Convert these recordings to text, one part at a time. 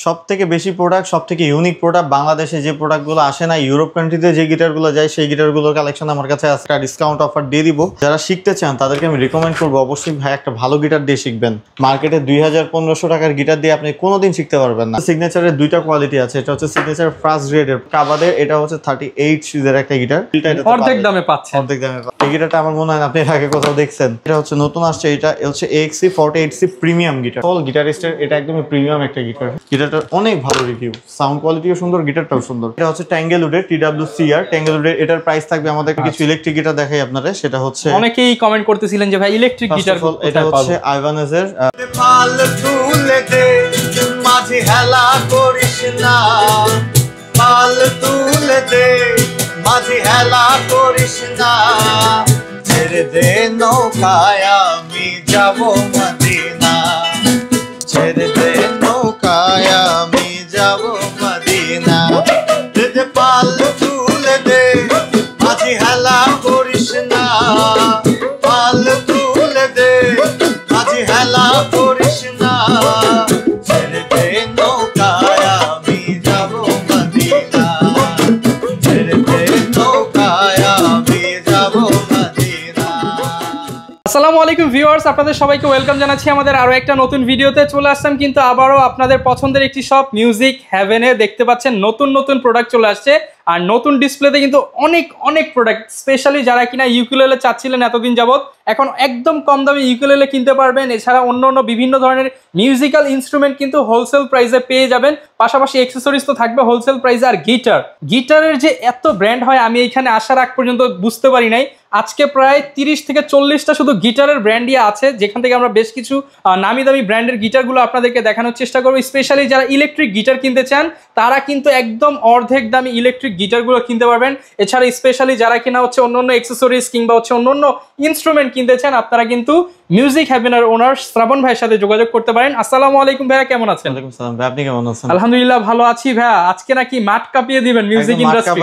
সবথেকে বেশি প্রোডাক্ট, সবথেকে ইউনিক প্রোডাক্ট, বাংলাদেশে যে প্রোডাক্টগুলো আসে না, ইউরোপ কান্ট্রিতে যে গিটারগুলো যায় সেই গিটারগুলোর কালেকশন আমার কাছে আছে। একটা ডিসকাউন্ট অফার দিয়ে দিব। যারা শিখতে চান তাদেরকে আমি রিকমেন্ড করবো অবশ্যই ভাই একটা ভালো গিটার দিয়ে শিখবেন। মার্কেটে 2000-1500 টাকার গিটার দিয়ে আপনি কোনোদিন শিখতে পারবেন না। সিগনেচারের দুইটা কোয়ালিটি আছে, এটা হচ্ছে সিগনেচার ফার্স্ট গ্রেডের কাবাদের, এটা হচ্ছে 38 সিজের একটা গিটার, অর্ধেক দামে পাচ্ছেন। অর্ধেক দামে। এই গিটারটা আমার মনে হয় আপনি আগে কোথাও দেখছেন। এটা হচ্ছে নতুন আসছে, এটা হচ্ছে AXC 48C premium guitar. All গিটারিস্টের এটা একদমই প্রিমিয়াম একটা গিটার। গিটারটার অনেক ভালো রিভিউ, সাউন্ড কোয়ালিটিও সুন্দর, গিটারটাও সুন্দর। এটা হচ্ছে ট্যাঙ্গেলউডের TWCR ট্যাঙ্গেলউডের। এটার প্রাইস থাকবে আমাদের কিছু ইলেকট্রিক গিটার দেখাই আপনাদের। সেটা হচ্ছে অনেকেই কমেন্ট করতেছিলেন যে ভাই ইলেকট্রিক গিটার, এটা হচ্ছে আইভানেজের পাল তুলে দে মাঝে হেলা করিস না, পাল তুলে দে মাঝে হেলা করিস না, ছেড়ে দে নৌকায় আমি যাব মদিনা, ছেড়ে দে নৌকায় আমি যাব মদিনা, দে পাল তুলে দে মাঝে হেলা করিস না, পাল তুলে দে মাঝে হেলা করিস না, ছেড়ে দে নৌকায় আমি যাব মদিনা, ছেড়ে দে নৌকায় আমি যাব মদিনা। আসসালামু আলাইকুম ভিউয়ার্স, আপনাদের সবাইকে ওয়েলকাম জানাচ্ছি আমাদের আরো একটা নতুন ভিডিওতে। চলে আসলাম কিন্তু আবারও আপনাদের পছন্দের একটি শপ মিউজিক হেভেনে। দেখতে পাচ্ছেন নতুন নতুন প্রোডাক্ট চলে আসছে আর নতুন ডিসপ্লেতে কিন্তু অনেক প্রোডাক্ট, স্পেশালি যারা কিনা ইউকুলেলে চাচ্ছিলেন এতদিন যাবত, এখন একদম কম দামে ইউকুলেলে কিনতে পারবেন। এছাড়া অন্য বিভিন্ন ধরনের মিউজিক্যাল ইনস্ট্রুমেন্ট কিন্তু হোলসেল প্রাইসে পেয়ে যাবেন। পাশাপাশি অ্যাকসেসরিজ তো থাকবে হোলসেল প্রাইসে। আর গিটারের যে এত ব্র্যান্ড হয় আমি এখানে আসার আগ পর্যন্ত বুঝতে পারি নাই। আজকে প্রায় 30 থেকে 40টা শুধু গিটারের ব্র্যান্ডই আছে, যেখান থেকে আমরা বেশ কিছু নামি দামি ব্র্যান্ডের গিটারগুলো আপনাদেরকে দেখানোর চেষ্টা করবো। স্পেশালি যারা ইলেকট্রিক গিটার কিনতে চান তারা কিন্তু একদম অর্ধেক দামি ইলেকট্রিক গিটারগুলো কিনতে পারবেন। এছাড়া স্পেশালি যারা কিনা হচ্ছে অন্য অ্যাকসেসরিজ কিংবা হচ্ছে অন্য ইনস্ট্রুমেন্ট কিনতে চান, আপনারা কিন্তু মিউজিক হেভেনের ওনার শ্রাবণ ভাইয়ের সাথে যোগাযোগ করতে পারেন। আসসালামু আলাইকুম ভাইয়া, কেমন আছেন? ওয়ালাইকুম আসসালাম ভাই, আপনি কেমন আছেন? আলহামদুলিল্লাহ ভালো আছি ভাইয়া। আজকে নাকি মাঠ কাঁপিয়ে দিবেন মিউজিক ইন্ডাস্ট্রি,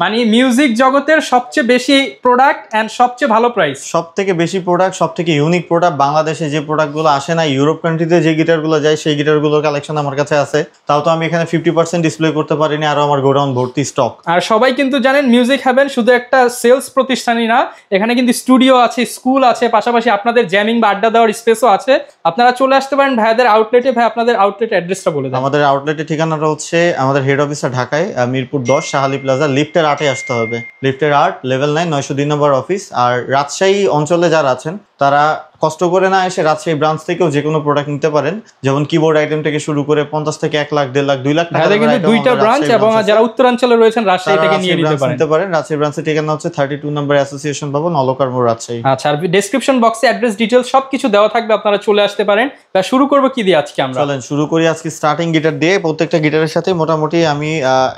মানে মিউজিক জগতের সবচেয়ে বেশি প্রোডাক্ট এন্ড সবচেয়ে ভালো প্রাইস। সবথেকে বেশি প্রোডাক্ট, সবথেকে ইউনিক প্রোডাক্ট, বাংলাদেশে যে প্রোডাক্টগুলো আসে না, ইউরোপ কান্ট্রিতে যে গিটারগুলো যায় সেই গিটারগুলোর কালেকশন আমার কাছে আছে। তাও তো আমি এখানে 50% ডিসপ্লে করতে পারিনি, আরো আমার গোডাউন ভর্তি স্টক। আর সবাই কিন্তু জানেন মিউজিক হেভেন শুধু একটা সেলস প্রতিষ্ঠানই না, এখানে কিন্তু স্টুডিও আছে, স্কুল আছে, পাশাপাশি আপনাদের জ্যামিং বা আড্ডা দেওয়ার স্পেসও আছে। আপনারা চলে আসতে পারেন ভাইয়াদের আউটলেটে। ভাই আপনাদের আউটলেট অ্যাড্রেসটা বলে দেন। আমাদের আউটলেটের ঠিকানাটা হচ্ছে আমাদের হেড অফিসটা ঢাকায়, মিরপুর 10 শাহালি প্লাজা, লিফটের 8-এ আসতে হবে। লিফটের 8 লেভেল 9 902 নম্বর অফিস। আর রাজশাহী অঞ্চলে যারা আছেন তারা কষ্ট করে না এসে রাজশাহী ব্রাঞ্চ থেকেও যে কোনো প্রোডাক্ট নিতে পারেন, যেমন কিবোর্ড আইটেম থেকে শুরু করে 50 থেকে 1 লাখ 1.5 লাখ 2 লাখ টাকা কিন্তু দুইটা ব্রাঞ্চ, এবং যারা উত্তরাঞ্চলে রয়েছেন রাজশাহী থেকে নিয়ে নিতে পারেন। রাজশাহী ব্রাঞ্চের ঠিকানা হচ্ছে 32 নম্বর অ্যাসোসিয়েশন ভবন, অলকার মোড়, রাজশাহী। আচ্ছা, আর ডেসক্রিপশন বক্সে অ্যাড্রেস ডিটেইলস সবকিছু দেওয়া থাকবে, আপনারা চলে আসতে পারেন। তা শুরু করব কি দিয়ে আজকে আমরা? চলেন শুরু করি আজকে স্টার্টিং গিটার দিয়ে। প্রত্যেকটা গিটারের সাথে মোটামুটি আমি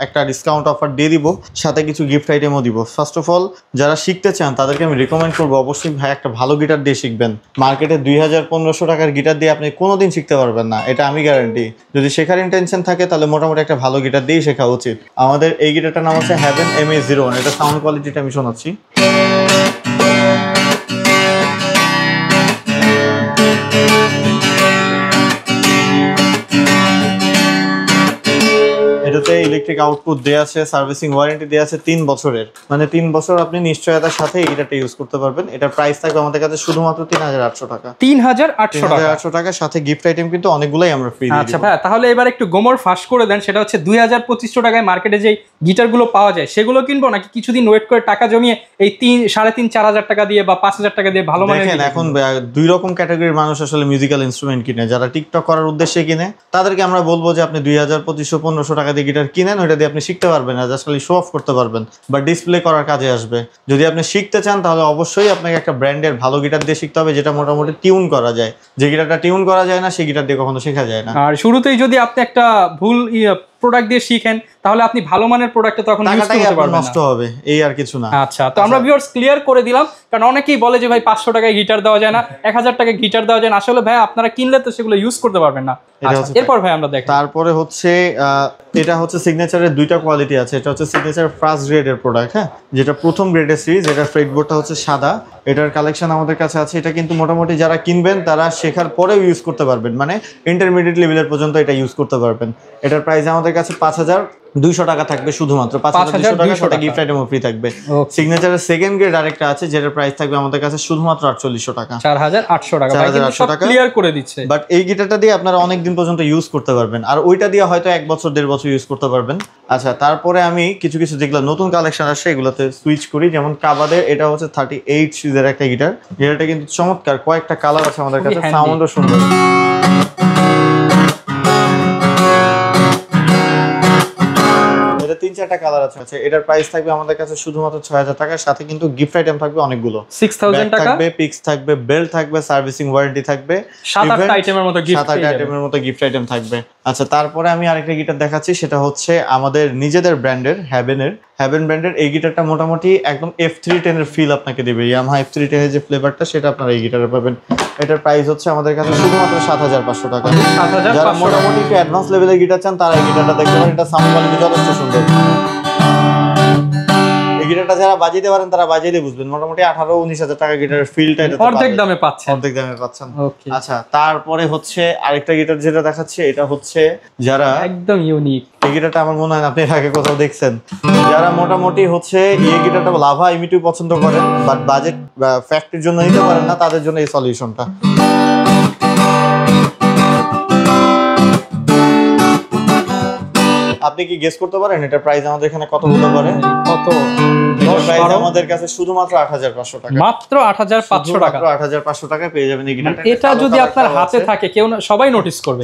একটা ডিসকাউন্ট অফার দিয়ে দিব, সাথে কিছু গিফট আইটেমও দিব। ফার্স্ট অফ অল যারা শিখতে চান তাদেরকে আমি রিকমেন্ড করবো অবশ্যই ভাই একটা ভালো গিটার দিয়ে শিখবেন। মার্কেটে 2000-1500 টাকার গিটার দিয়ে আপনি কোনোদিন শিখতে পারবেন না, এটা আমি গ্যারান্টি। যদি শেখার ইন্টেনশন থাকে তাহলে মোটামুটি একটা ভালো গিটার দিয়েই শেখা উচিত। আমাদের এই গিটারটার নাম হচ্ছে হেভেন MA01। এটা সাউন্ড কোয়ালিটিটা আমি শোনাচ্ছি। এটাতে ইলেকট্রিক আউটপুট দেওয়া আছে, সার্ভিসিং ওয়ারেন্টি দেওয়া আছে 3 বছরের, মানে 3 বছর আপনি নিশ্চয়তার সাথে এটাতে ইউজ করতে পারবেন। এটার প্রাইস থাকবে আমাদের কাছে শুধুমাত্র 3800 টাকা। 3800 টাকা, সাথে গিফট আইটেম কিন্তু অনেকগুলাই আমরা ফ্রি দিই। আচ্ছা ভাই, তাহলে এবার একটু গোমর ফাঁস করে দেন। সেটা হচ্ছে 2500 টাকায় মার্কেটে যে গিটারগুলো পাওয়া যায় সেগুলো কিনবো নাকি কিছুদিন ওয়েট করে টাকা জমিয়ে এই 3,500-4,000 টাকা দিয়ে বা 5000 টাকা দিয়ে ভালো মানের? এখন দুই রকম ক্যাটাগরির মানুষ আসলে মিউজিক্যাল ইনস্ট্রুমেন্ট কিনে। যারা টিকটক করার উদ্দেশ্যে কিনে তাদেরকে আমরা বলবো যে আপনি 2500-1500 টাকা দিয়ে গিটার কিনেন, ওইটা দিয়ে আপনি শিখতে পারবেন না, জাস্ট খালি শো অফ করতে পারবেন বা ডিসপ্লে করার কাজে আসবে। যদি আপনি শিখতে চান তাহলে অবশ্যই আপনাকে একটা ব্র্যান্ডের ভালো গিটার দিয়ে শিখতে হবে, যেটা মোটামুটি টিউন করা যায়। যে গিটারটা টিউন করা যায় না সেই গিটার দিয়ে কখনো শেখা যায় না। আর শুরুতেই যদি আপনি একটা ভুল প্রোডাক্ট দিয়ে শিখেন তাহলে আপনি ভালো মানের প্রোডাক্টে তখন ইউজ করতে পারবেন না, নষ্ট হবে, এই আর কিছু না। আচ্ছা, তো আমরা ভিউয়ার্স ক্লিয়ার করে দিলাম, কারণ অনেকেই বলে যে ভাই 500 টাকায় গিটার দেওয়া যায় না, 1000 টাকায় গিটার দেওয়া যায় না। আসলে ভাই আপনারা কিনলে তো সেগুলো ইউজ করতে পারবেন না। এরপর ভাই আমরা দেখি, তারপরে হচ্ছে এটা হচ্ছে সিগনেচারের দুইটা কোয়ালিটি আছে। এটা হচ্ছে সিগনেচার ফার্স্ট গ্রেডের প্রোডাক্ট, হ্যাঁ, যেটা প্রথম গ্রেডের সিরিজ। এটার ফ্রেটবোর্ডটা হচ্ছে সাদা, এটার কালেকশন আমাদের কাছে আছে। এটা কিন্তু মোটামুটি যারা কিনবেন তারা শেখার পরেও ইউজ করতে পারবেন, মানে ইন্টারমিডিয়েট লেভেলের পর্যন্ত এটা ইউজ করতে পারবেন। এটার প্রাইস আমাদের কাছে 5200 টাকা থাকবে শুধুমাত্র, 5200 টাকা, সাথে গিফট আইটেমও ফ্রি থাকবে। সিগনেচারের সেকেন্ড গ্রেড আরেকটা আছে যেটার প্রাইস থাকবে আমাদের কাছে শুধুমাত্র 4800 টাকা, 4800 টাকা। ভাই কিন্তু সব ক্লিয়ার করে দিচ্ছে। বাট এই গিটারটা দিয়ে আপনারা অনেক দিন পর্যন্ত ইউজ করতে পারবেন, আর ওইটা দিয়ে হয়তো 1 বছর 1.5 বছর ইউজ করতে পারবেন। আচ্ছা, তারপরে আমি কিছু যেগুলো নতুন কালেকশন আসছে এগুলোতে সুইচ করি। যেমন কাবাদের এটা হচ্ছে 38 সিরিজের একটা গিটার। গিটারটা কিন্তু চমৎকার, কয়েকটা কালার আছে আমাদের কাছে, সাউন্ডও সুন্দর। এটা 3-4টা কালার আছে। এটার প্রাইস থাকবে আমাদের কাছে শুধুমাত্র 6000 টাকার সাথে কিন্তু গিফট আইটেম থাকবে অনেকগুলো। 6000 টাকা থাকবে, পিক্স থাকবে, বেল্ট থাকবে, সার্ভিসিং ওয়ারেন্টি থাকবে, 7-8 আইটেমের মতো গিফট আইটেম থাকবে। আচ্ছা, তারপরে আমি আরেকটা গিটার দেখাচ্ছি, সেটা হচ্ছে আমাদের নিজেদের ব্র্যান্ডের হ্যাভেন ব্র্যান্ডের এই গিটারটা মোটামুটি একদম F310 এর ফিল আপনাকে দেবে। ইয়ামাহা F310 এর যে ফ্লেভারটা সেটা আপনারা এই গিটারে পাবেন। এটার প্রাইস হচ্ছে আমাদের কাছে শুধুমাত্র 7500 টাকা। যারা মোটামুটি একটু অ্যাডভান্স লেভেলের গিটার চান তারা এই গিটারটা দেখতে পারেন। এটা সাউন্ড কোয়ালিটি যথেষ্ট সুন্দর। এই গিটারটা যারা বাজাইতে পারেন তারা বাজাইলে বুঝবেন। মোটামুটি 18-19 হাজার টাকা গিটারের ফিলটা এটা অর্ধেক দামে পাচ্ছেন। আচ্ছা, তারপরে হচ্ছে আরেকটা গিটার যেটা দেখাচ্ছে, এটা হচ্ছে যারা একদম ইউনিক। এই গিটারটা আমার মনে হয় আপনি আগে কোথাও দেখছেন। যারা মোটামুটি হচ্ছে এই গিটারটা লাভা ইমিটিভ পছন্দ করেন বাট বাজেট বা ফ্যাক্টরির জন্য নিতে পারেন না, তাদের জন্য এই সলিউশনটা। আপনি কি গেস করতে পারেন এটার প্রাইস আমাদের এখানে কত হতে পারে? কত? প্রাইস আমাদের কাছে শুধুমাত্র 8500 টাকা। মাত্র 8500 টাকা। 8500 টাকায় পেয়ে যাবেন এই গিটারটা। এটা যদি আপনার হাতে থাকে কেউ সবাই নোটিস করবে।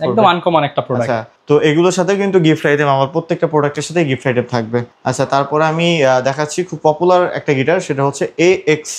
একদম আনকমন একটা প্রোডাক্ট। আচ্ছা, তো এগুলোর সাথে কিন্তু গিফট আইটেম, আমার প্রত্যেকটা প্রোডাক্টের সাথে গিফট আইটেম থাকবে। আচ্ছা, তারপরে আমি দেখাচ্ছি খুব পপুলার একটা গিটার, সেটা হচ্ছে AXC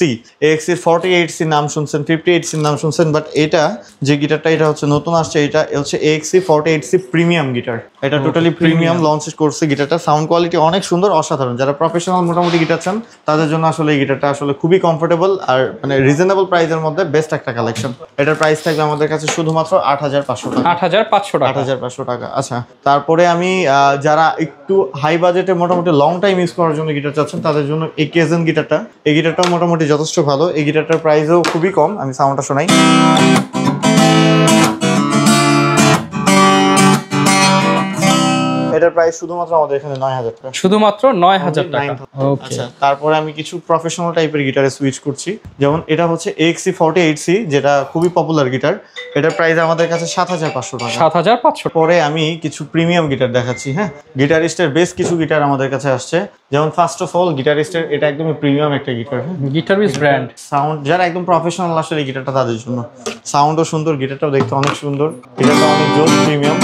এর 48C নাম শুনছেন, 58C নাম শুনছেন, বাট এটা যে গিটারটা এটা হচ্ছে নতুন আসছে, এটা হচ্ছে AXC 48C প্রিমিয়াম গিটার। এটা টোটালি প্রিমিয়াম লঞ্চ করছে গিটারটা। সাউন্ড কোয়ালিটি অনেক সুন্দর, অসাধারণ। যারা প্রফেশনাল মোটামুটি গিটার চান তাদের জন্য আসলে এই গিটারটা আসলে খুবই কমফোর্টেবল আর মানে রিজনেবল প্রাইসের মধ্যে বেস্ট একটা কালেকশন। এটার প্রাইস থাকবে আমাদের কাছে শুধুমাত্র 8500 টাকা। 8500 টাকা। আচ্ছা, তারপরে আমি যারা একটু হাই বাজেটে মোটামুটি লং টাইম ইউজ করার জন্য গিটার চাচ্ছেন তাদের জন্য এই কেজেন গিটারটা, এই গিটারটাও মোটামুটি যথেষ্ট ভালো। এই গিটারটার প্রাইসও খুবই কম, আমি সাউন্ডটা শোনাই। এটার প্রাইস শুধুমাত্র আমাদের এখানে 9000 টাকা। শুধুমাত্র 9000 টাকা। ওকে। আচ্ছা, তারপরে আমি কিছু প্রফেশনাল টাইপের গিটারে সুইচ করছি। যেমন এটা হচ্ছে AXC 48C, যেটা খুবই পপুলার গিটার। এটার প্রাইস আমাদের কাছে 7500 টাকা। 7500। পরে আমি কিছু প্রিমিয়াম গিটার দেখাচ্ছি। হ্যাঁ, গিটারিস্টের বেশ কিছু গিটার আমাদের কাছে আসছে। যেমন ফার্স্ট অফ অল গিটারিস্টের এটা একদমই প্রিমিয়াম একটা গিটার। Guitarist brand. সাউন্ড যারা একদম প্রফেশনাল আসলে এই গিটারটা তাদের জন্য। সাউন্ডও সুন্দর, গিটারটাও দেখতে অনেক সুন্দর। গিটারটা অনেক জোস, প্রিমিয়াম।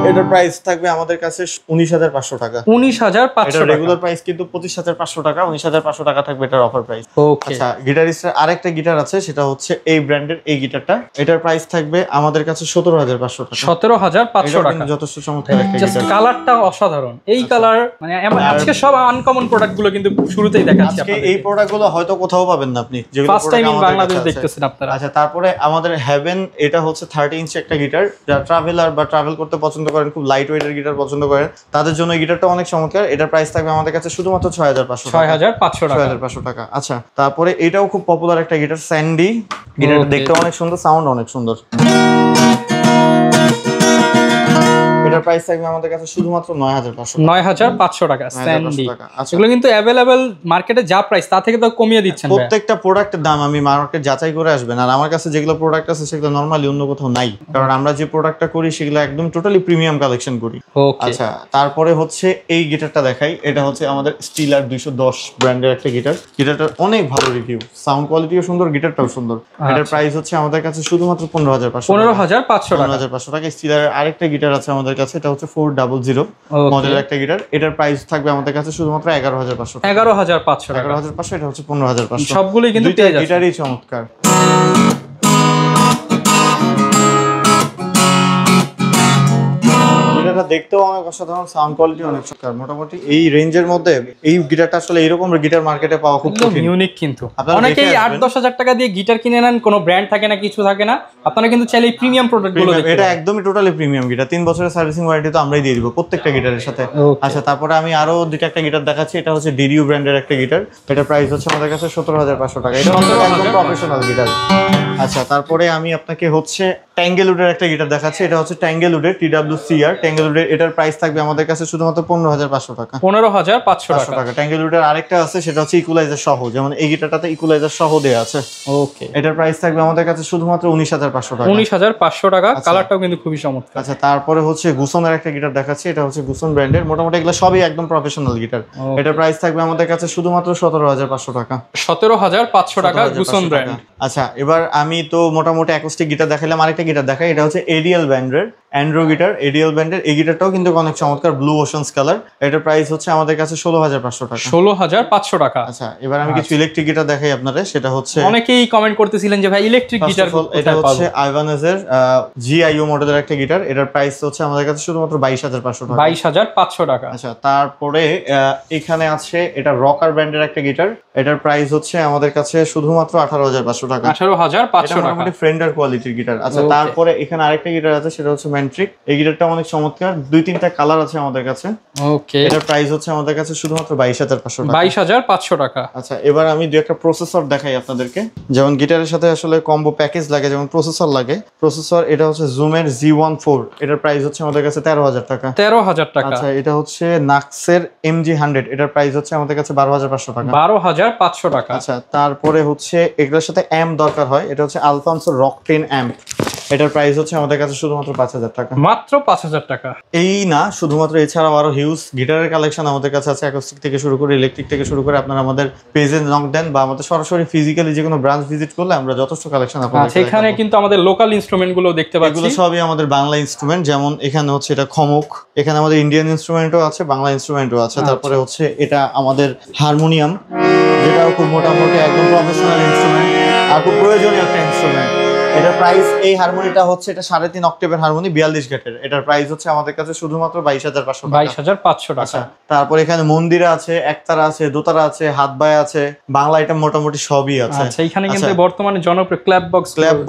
এটার প্রাইস থাকবে আমাদের কাছে 19500 টাকা। 19500 এটা রেগুলার প্রাইস কিন্তু 25500 টাকা। 19500 টাকা থাকবে এটার অফার প্রাইস। ওকে। আচ্ছা, গিটারিস্টের আরেকটা গিটার আছে, সেটা হচ্ছে এই ব্র্যান্ডের এই গিটারটা। এটার প্রাইস থাকবে আমাদের কাছে 17500 টাকা। 17500 টাকা। যথেষ্ট চমৎকার একটা গিটার। কালারটা অসাধারণ। এই কালার মানে আজকে সব আনকমন প্রোডাক্ট গুলো কিন্তু শুরুতেই দেখাচ্ছি আজকে। এই প্রোডাক্ট গুলো হয়তো কোথাও পাবেন না আপনি, যেগুলো ফার্স্ট টাইম ইন বাংলাদেশ দেখতেছেন আপনারা। আচ্ছা, তারপরে আমাদের হ্যাভেন, এটা হচ্ছে 30 ইঞ্চি একটা গিটার। যারা ট্রাভেলার বা ট্রাভেল করতে পছন্দ করেন, খুব লাইট ওয়েটের গিটার পছন্দ করেন, তাদের জন্য এই গিটারটা অনেক চমৎকার। এটার প্রাইস থাকবে আমাদের কাছে শুধুমাত্র 6500 টাকা। আচ্ছা, তারপরে এটাও খুব পপুলার একটা গিটার, স্যান্ডি। গিটারটা দেখতে অনেক সুন্দর, সাউন্ড অনেক সুন্দর। এটার প্রাইস থাকবে আমাদের কাছে শুধুমাত্র 9500 টাকা। স্যান্ডি এগুলো কিন্তু अवेलेबल মার্কেটে যা প্রাইস তা থেকে তো কমিয়ে দিচ্ছেন। প্রত্যেকটা প্রোডাক্টের দাম আমি মার্কেট যাচাই করে আসবেন। আর আমার কাছে যেগুলো প্রোডাক্ট আছে সেগুলো নরমালি অন্য কোথাও নাই, কারণ আমরা যে প্রোডাক্টটা করি সেগুলো একদম টোটালি প্রিমিয়াম কালেকশন করি। আচ্ছা, তারপরে হচ্ছে এই গিটারটা দেখাই। এটা হচ্ছে আমাদের স্টিলার 210 ব্র্যান্ডের একটা গিটার। গিটারটার অনেক ভালো রিভিউ, সাউন্ড কোয়ালিটিও সুন্দর, গিটারটাও সুন্দর। এটার প্রাইস হচ্ছে আমাদের কাছে শুধুমাত্র 15500 টাকা। স্টিলার আরেকটা গিটার আছে আমাদের কাছে, এটা হচ্ছে 400 মডেলের একটা গিটার। এটার প্রাইস থাকবে আমাদের কাছে শুধুমাত্র 11500 টাকা। 11500। এটা হচ্ছে 15500। সবগুলোই কিন্তু গিটারই চমৎকার। গিটারটা দেখতেও অনেক অসাধারণ, সাউন্ড কোয়ালিটি অনেক চমৎকার। মোটামুটি এই রেঞ্জের মধ্যে এই গিটারটা আসলে এরকম গিটার মার্কেটে পাওয়া খুব কঠিন, ইউনিক। কিন্তু আপনারা অনেকেই দেখে 8-10 হাজার টাকা দিয়ে গিটার কিনে নেন, কোনো ব্র্যান্ড থাকে না, কিছু থাকে না। আপনারা কিন্তু চাইলে প্রিমিয়াম প্রোডাক্ট গুলো দেখতে এটা পারেন। একদমই টোটালি প্রিমিয়াম গিটার, 3 বছরের সার্ভিসিং ওয়ারেন্টি তো আমরাই দিয়ে দিব প্রত্যেকটা গিটারের সাথে। আচ্ছা, তারপরে আমি আরো দুইটা একটা গিটার দেখাচ্ছি। এটা হচ্ছে ডিডিউ ব্র্যান্ডের একটা গিটার, এটা প্রাইস হচ্ছে আমাদের কাছে 17,500 টাকা। এটা একদম প্রফেশনাল গিটার। আচ্ছা, তারপরে আমি আপনাকে হচ্ছে ট্যাঙ্গেলউডের একটা গিটার দেখাচ্ছি। এটা হচ্ছে ট্যাঙ্গেলউডের TWCR ট্যাঙ্গেলউডের, এটার প্রাইস থাকবে আমাদের কাছে শুধুমাত্র 15,500 টাকা। 15,500 টাকা। ট্যাঙ্গেলউডের আরেকটা আছে, সেটা হচ্ছে ইকুয়ালাইজার সহ, যেমন এই গিটারটাতে ইকুয়ালাইজার সহ দেয়া আছে। ওকে, এটার প্রাইস থাকবে আমাদের কাছে শুধুমাত্র 19,500 টাকা। 19,500 টাকা। কালারটাও কিন্তু খুবই চমৎকার। আচ্ছা, তারপরে হচ্ছে গুসনের একটা গিটার দেখাচ্ছি। এটা হচ্ছে গুসন ব্র্যান্ডের, মোটামুটি এগুলো সবই একদম প্রফেশনাল গিটার। এটার প্রাইস থাকবে আমাদের কাছে শুধুমাত্র 17,500 টাকা। 17,500 টাকা গুসন ব্র্যান্ড। আচ্ছা, এবার আমি তো মোটামুটি অ্যাকোস্টিক গিটার দেখালাম, আরেকটা গিটার দেখাই। এটা হচ্ছে এডিএল ব্র্যান্ডের অ্যান্ড্রো গিটার, এডিএল ব্র্যান্ডের। এই গিটারটাও কিন্তু অনেক চমৎকার, ব্লু ওশানস কালার। এটার প্রাইস হচ্ছে আমাদের কাছে 16,500 টাকা। 16,500 টাকা। আচ্ছা, এবার আমি কিছু ইলেকট্রিক গিটার দেখাই আপনাদের। সেটা হচ্ছে অনেকেই কমেন্ট করতেছিলেন যে ভাই ইলেকট্রিক গিটার, এটা হচ্ছে আইভানেজের GIO মডেলের একটা গিটার। এটার প্রাইস হচ্ছে আমাদের কাছে শুধুমাত্র 22,500 টাকা। 22,500 টাকা। আচ্ছা, তারপরে এখানে আছে এটা রকার ব্র্যান্ডের একটা গিটার। এটার প্রাইস হচ্ছে আমাদের কাছে শুধুমাত্র 18,500 টাকা। 18,500 টাকা। মোটামুটি ফ্রেন্ডার কোয়ালিটির গিটার। আচ্ছা, তারপরে এখানে আরেকটা গিটার আছে, সেটা হচ্ছে ম্যান্ট্রিক। এই গিটারটা অনেক চমৎকার, 2-3টা কালার আছে আমাদের কাছে। ওকে, এটার প্রাইস হচ্ছে আমাদের কাছে শুধুমাত্র 22,500 টাকা। 22,500 টাকা। আচ্ছা, এবার আমি দুই একটা প্রসেসর দেখাই আপনাদেরকে। যেমন গিটারের সাথে আসলে কম্বো প্যাকেজ লাগে, যেমন প্রসেসর লাগে। প্রসেসর এটা হচ্ছে জুমের Z14, এটার প্রাইস হচ্ছে আমাদের কাছে 13,000 টাকা। 13,000 টাকা। আচ্ছা, এটা হচ্ছে নাক্সের MG100, এটার প্রাইস হচ্ছে আমাদের কাছে 12,500 টাকা। 12,500 টাকা। আচ্ছা, তারপরে হচ্ছে এগুলোর সাথে অ্যাম্প দরকার হয়। এটা হচ্ছে আলফানসো রক 10 অ্যাম্প, এটার প্রাইস হচ্ছে আমাদের কাছে শুধুমাত্র 5,000 টাকা। মাত্র 5,000 টাকা। এই না, শুধুমাত্র এছাড়াও আরো হিউজ গিটারের কালেকশন আমাদের কাছে আছে, অ্যাকোস্টিক থেকে শুরু করে ইলেকট্রিক থেকে শুরু করে। আপনারা আমাদের পেজে নক দেন বা আমাদের সরাসরি ফিজিক্যালি যে কোনো ব্রাঞ্চ ভিজিট করলে আমরা যথেষ্ট কালেকশন আপনাদের আচ্ছা, এখানে কিন্তু আমাদের লোকাল ইনস্ট্রুমেন্ট গুলো দেখতে পাচ্ছি। এগুলো সবই আমাদের বাংলা ইনস্ট্রুমেন্ট। যেমন এখানে হচ্ছে এটা খমক, এখানে আমাদের ইন্ডিয়ান ইনস্ট্রুমেন্টও আছে, বাংলা ইনস্ট্রুমেন্টও আছে। তারপরে হচ্ছে এটা আমাদের হারমোনিয়াম, যেটাও খুব মোটামুটি একদম প্রফেশনাল ইনস্ট্রুমেন্ট আর খুব প্রয়োজনীয় একটা ইনস্ট্রুমেন্ট। এটার প্রাইস, এই হারমোনিটা হচ্ছে এটা 3.5 অক্টেভের হারমোনি, 42 ঘাটের। এটার প্রাইস হচ্ছে আমাদের কাছে শুধুমাত্র 22,500 টাকা। 22,500 টাকা। আচ্ছা, তারপর এখানে মন্দিরা আছে, একতারা আছে, দোতারা আছে, হাতবায় আছে, বাংলা আইটেম মোটামুটি সবই আছে। আচ্ছা, এখানে কিন্তু বর্তমানে জনপ্রিয় ক্ল্যাপ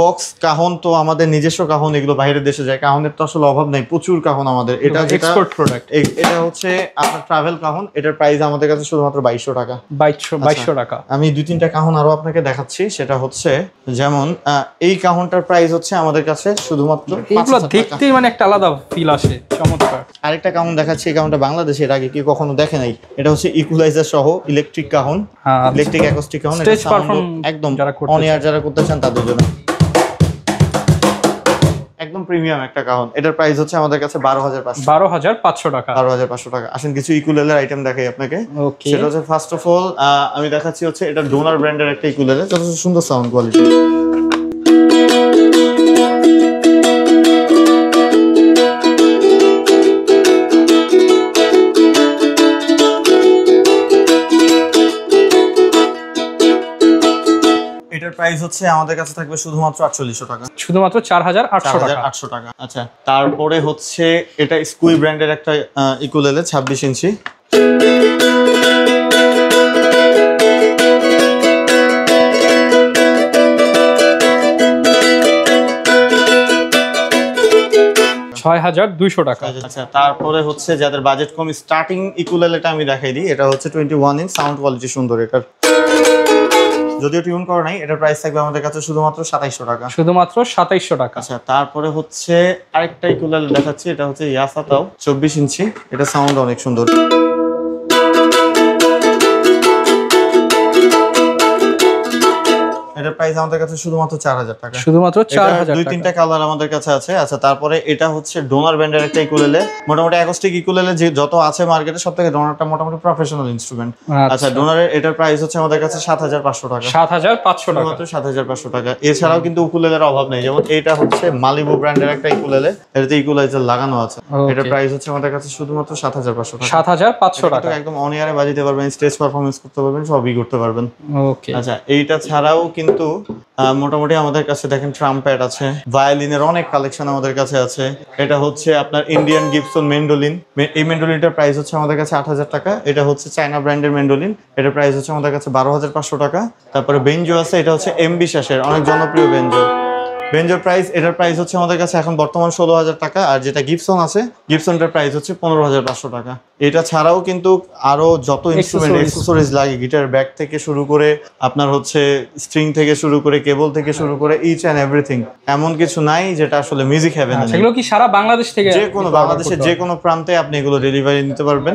বক্স, কাহন তো আমাদের নিজস্ব কাহন, এগুলো বাইরের দেশে যায়। কাহনের তো আসলে অভাব নাই, প্রচুর কাহন আমাদের। এটা এক্সপোর্ট প্রোডাক্ট। এটা হচ্ছে আপনার ট্রাভেল কাহন, এটার প্রাইস আমাদের কাছে শুধুমাত্র 2,200 টাকা। 2200 টাকা। আমি 2-3টা কাহন আরো আপনাকে দেখাচ্ছি। সেটা হচ্ছে যেমন এই কাহনটার প্রাইস হচ্ছে আমাদের কাছে শুধুমাত্র এগুলো দেখতেই মানে একটা আলাদা ফিল আসে, চমৎকার। আরেকটা কাহন দেখাচ্ছি, এই কাহনটা বাংলাদেশে এর আগে কি কখনো দেখে নাই। এটা হচ্ছে ইকুয়ালাইজার সহ ইলেকট্রিক কাহন, ইলেকট্রিক অ্যাকোস্টিক কাহন। স্টেজ পারফর্ম একদম যারা অন এয়ার যারা করতে চান তাদের জন্য একদম প্রিমিয়াম একটা কাহন। এটার প্রাইস হচ্ছে আমাদের কাছে 12,500 টাকা। 12,500 টাকা। আসেন কিছু ইকুলেলের আইটেম দেখাই আপনাকে। সেটা হচ্ছে ফার্স্ট অফ অল আমি দেখাচ্ছি হচ্ছে এটা ডোনার ব্র্যান্ডের একটা ইকুলেলে, যথেষ্ট সুন্দর সাউন্ড কোয়ালিটি। এটার প্রাইস হচ্ছে আমাদের কাছে থাকবে শুধুমাত্র 4800 টাকা। শুধুমাত্র 4,800 টাকা। 4,800 টাকা। আচ্ছা, তারপরে হচ্ছে এটা স্কুই ব্র্যান্ডের একটা ইকুলেলে 26 ইঞ্চি। $6,200 টাকা। আচ্ছা, তারপরে হচ্ছে যাদের বাজেট কম, স্টার্টিং ইকুলেলেটা আমি দেখাই দিই। এটা হচ্ছে 21 ইঞ্চ, সাউন্ড কোয়ালিটি সুন্দর। এটার যদিও টিউন করা নাই, এটার প্রাইস থাকবে আমাদের কাছে শুধুমাত্র 2700 টাকা। শুধুমাত্র 2700 টাকা। আচ্ছা, তারপরে হচ্ছে আরেকটা ইকুলেলে দেখাচ্ছি। এটা হচ্ছে ইয়াসাতাও 24 ইঞ্চি। এটা সাউন্ড অনেক সুন্দর। এটার প্রাইস আমাদের কাছে শুধুমাত্র 4,000 টাকা। শুধুমাত্র 4,000 টাকা। 2-3টা কালার আমাদের কাছে আছে। আচ্ছা, তারপরে এটা হচ্ছে ডোনার ব্র্যান্ডের একটা ইকুলেলে, মোটামুটি অ্যাকোস্টিক ইকুলেলে যে যত আছে মার্কেটে সব থেকে ডোনারটা মোটামুটি প্রফেশনাল ইনস্ট্রুমেন্ট। আচ্ছা, ডোনারের এটার প্রাইস হচ্ছে আমাদের কাছে 7,500 টাকা। 7,500 টাকা। মাত্র 7,500 টাকা। এছাড়াও কিন্তু উকুলেলের অভাব নেই। যেমন এটা হচ্ছে মালিবু ব্র্যান্ডের একটা ইকুলেলে, এটাতে ইকুয়ালাইজার লাগানো আছে। এটার প্রাইস হচ্ছে আমাদের কাছে শুধুমাত্র 7,500 টাকা। 7,500 টাকা। একদম অন এয়ারে বাজাতে পারবেন, স্টেজ পারফরম্যান্স করতে পারবেন, সবই করতে পারবেন। ওকে। আচ্ছা, এইটা ছাড়াও কিন্তু কিন্তু মোটামুটি আমাদের কাছে দেখেন ট্রাম্পেট আছে, ভায়োলিনের অনেক কালেকশন আমাদের কাছে আছে। এটা হচ্ছে আপনার ইন্ডিয়ান গিবসন মেন্ডোলিন, এই মেন্ডোলিনটার প্রাইস হচ্ছে আমাদের কাছে 8,000 টাকা। এটা হচ্ছে চায়না ব্র্যান্ডের মেন্ডোলিন, এটার প্রাইস হচ্ছে আমাদের কাছে 12,500 টাকা। তারপরে বেঞ্জো আছে, এটা হচ্ছে এমবি শ্বাসের অনেক জনপ্রিয় বেঞ্জোর প্রাইস, এটার প্রাইস হচ্ছে আমাদের কাছে এখন বর্তমান 16,000 টাকা। আর যেটা গিবসন আছে, গিবসনটার প্রাইস হচ্ছে 15,500 টাকা। এটা ছাড়াও কিন্তু আরো যত ইনস্ট্রুমেন্ট অ্যাক্সেসরিজ লাগে, গিটার ব্যাগ থেকে শুরু করে আপনার হচ্ছে স্ট্রিং থেকে শুরু করে কেবল থেকে শুরু করে ইচ অ্যান্ড এভরিথিং, এমন কিছু নাই যেটা আসলে মিউজিক হ্যাভেন। সেগুলো কি সারা বাংলাদেশ থেকে, যে কোনো বাংলাদেশের যে কোনো প্রান্তে আপনি এগুলো ডেলিভারি নিতে পারবেন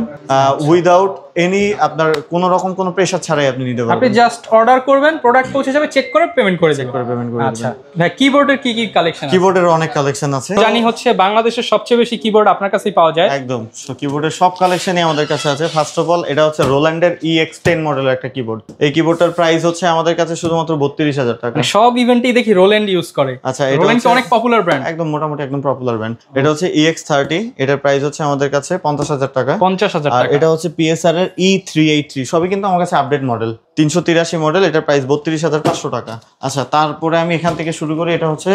উইদাউট এনি, আপনার কোনো রকম কোনো প্রেসার ছাড়াই আপনি নিতে পারবেন। আপনি জাস্ট অর্ডার করবেন, প্রোডাক্ট পৌঁছে যাবে, চেক করে পেমেন্ট করে দেবেন। আচ্ছা ভাই, কিবোর্ডের কি কি কালেকশন আছে? কিবোর্ডের অনেক কালেকশন আছে, জানি হচ্ছে বাংলাদেশের সবচেয়ে বেশি কিবোর্ড আপনার কাছেই পাওয়া যায়। একদম কিবোর্ডের সব কালেকশনই আমাদের কাছে আছে। ফার্স্ট অফ অল এটা হচ্ছে রোল্যান্ডের EX10 মডেলের একটা কিবোর্ড। এই কিবোর্ডটার প্রাইস হচ্ছে আমাদের কাছে শুধুমাত্র 32,000 টাকা। সব ইভেন্টেই দেখি রোল্যান্ড ইউজ করে। আচ্ছা, রোল্যান্ড অনেক পপুলার ব্র্যান্ড, একদম মোটামুটি একদম পপুলার ব্র্যান্ড। এটা হচ্ছে EX30, এটার প্রাইস হচ্ছে আমাদের কাছে 50,000 টাকা। 50,000 আর টাকা। এটা হচ্ছে PSR এর E383, সবই কিন্তু আমার কাছে আপডেট মডেল, 383 মডেল, এটার প্রাইস 32,500 টাকা। আচ্ছা, তারপরে আমি এখান থেকে শুরু করি। এটা হচ্ছে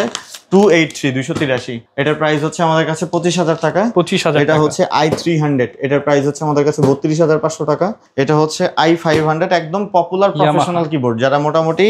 283, এটার প্রাইস হচ্ছে আমাদের কাছে 25,000 টাকা। 25,000। এটা হচ্ছে i300, এটার প্রাইস হচ্ছে আমাদের কাছে 32,500 টাকা। এটা হচ্ছে i500, একদম পপুলার প্রফেশনাল কিবোর্ড। যারা মোটামুটি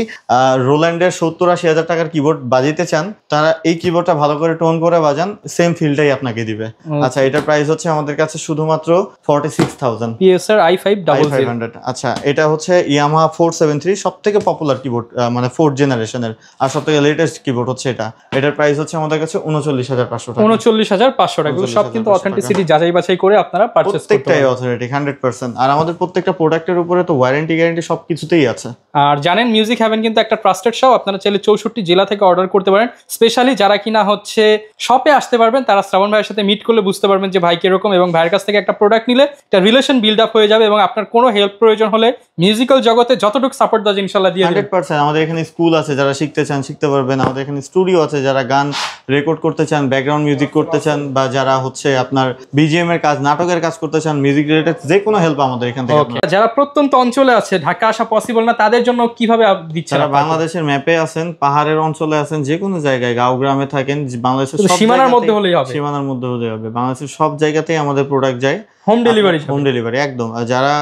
রোল্যান্ডের 70-80 হাজার টাকার কিবোর্ড বাজাইতে চান, তারা এই কিবোর্ডটা ভালো করে টোন করে বাজান, সেম ফিলটাই আপনাকে দিবে। আচ্ছা, এটার প্রাইস হচ্ছে আমাদের কাছে শুধুমাত্র 46,000। PSR i500। আচ্ছা, এটা হচ্ছে ইয়ামাহা 473, সব থেকে পপুলার কিবোর্ড, মানে 4th জেনারেশনের, আর সব থেকে লেটেস্ট কিবোর্ড হচ্ছে এটা। এটার প্রাইস হচ্ছে আমাদের কাছে 39,500 টাকা। 39,500 টাকা। সব কিন্তু অথেন্টিসিটি যাচাই বাছাই করে আপনারা পারচেজ করতে পারবেন। প্রত্যেকটাই অথেন্টিক 100%। আর আমাদের প্রত্যেকটা প্রোডাক্টের উপরে তো ওয়ারেন্টি গ্যারান্টি সবকিছুতেই আছে। আর জানেন মিউজিক হ্যাভেন কিন্তু একটা ট্রাস্টেড শপ, আপনারা চাইলে 64 জেলা থেকে অর্ডার করতে পারেন। স্পেশালি যারা কিনা হচ্ছে শপে আসতে পারবেন, তারা শ্রাবণ ভাইয়ের সাথে মিট করলে বুঝতে পারবেন যে ভাই কিরকম, এবং ভাইয়ের কাছ থেকে একটা প্রোডাক্ট নিলে একটা রিলেশন বিল্ড আপ হয়ে যাবে, এবং আপনার কোনো হেল্প প্রয়োজন হলে মিউজিক্যাল জগতে যতটুকু সাপোর্ট দেওয়া যায় ইনশাআল্লাহ দিয়ে 100%। আমাদের এখানে স্কুল আছে, যারা শিখতে চান শিখতে পারবেন। আমাদের এখানে স্টুডিও আছে, যারা গান রেকর্ড করতে চান, ব্যাকগ্রাউন্ড মিউজিক করতে চান, বা যারা হচ্ছে আপনার BGM এর কাজ, নাটকের কাজ করতে চান, মিউজিক রিলেটেড যে কোনো হেল্প আমাদের এখান থেকে। যারা প্রত্যন্ত অঞ্চলে আছে, ঢাকা আসা পসিবল না, তাদের জন্য কিভাবে দিচ্ছেন? যারা বাংলাদেশের ম্যাপে আছেন, পাহাড়ের অঞ্চলে আছেন, যে কোনো জায়গায়, গাঁও গ্রামে থাকেন, বাংলাদেশের সব সীমানার মধ্যে হলেই হবে। সীমানার মধ্যে হলেই হবে। বাংলাদেশের সব জায়গাতেই আমাদের প্রোডাক্ট যায় হোম ডেলিভারি একদম। আর যারা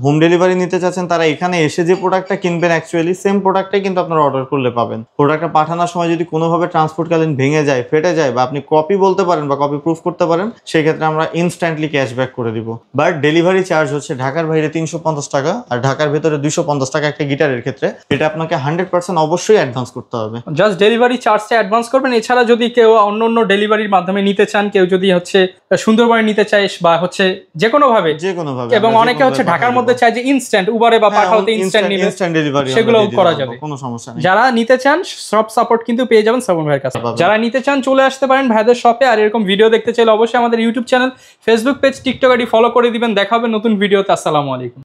হোম ডেলিভারি নিতে চাচ্ছেন, তারা এখানে এসে যে প্রোডাক্টটা কিনবেন, অ্যাকচুয়ালি সেম প্রোডাক্টটাই কিন্তু আপনারা অর্ডার করলে পাবেন। প্রোডাক্টটা পাঠানোর সময় যদি কোনোভাবে ট্রান্সপোর্টকালীন ভেঙে যায়, ফেটে যায়, বা আপনি কপি বলতে পারেন বা কপি প্রুফ করতে পারেন, সেই ক্ষেত্রে আমরা ইনস্ট্যান্টলি ক্যাশব্যাক করে দিব। বাট ডেলিভারি চার্জ হচ্ছে ঢাকার বাইরে 350 টাকা, আর ঢাকার ভেতরে 250 টাকা একটা গিটারের ক্ষেত্রে। এটা আপনাকে 100% অবশ্যই অ্যাডভান্স করতে হবে। জাস্ট ডেলিভারি চার্জটা অ্যাডভান্স করবেন। এছাড়া যদি কেউ অন্য ডেলিভারির মাধ্যমে নিতে চান, কেউ যদি হচ্ছে সুন্দরবনে নিতে চায়, বা হচ্ছে যে কোনো ভাবে, এবং অনেকে হচ্ছে ঢাকার মধ্যে চায় যে ইনস্ট্যান্ট উবারে বা পাঠাওতে ইনস্ট্যান্ট নিবে, সেগুলো করা যাবে, কোনো সমস্যা নেই। যারা নিতে চান সব সাপোর্ট কিন্তু পেয়ে যাবেন শ্রাবণ ভাইয়ের কাছে। যারা নিতে চান চলে আসতে পারেন ভাইদের শপে। আর এরকম ভিডিও দেখতে চাইলে অবশ্যই আমাদের YouTube channel, Facebook page, TikTok ID follow করে দিবেন। দেখা হবে নতুন ভিডিওতে। আসসালামু আলাইকুম।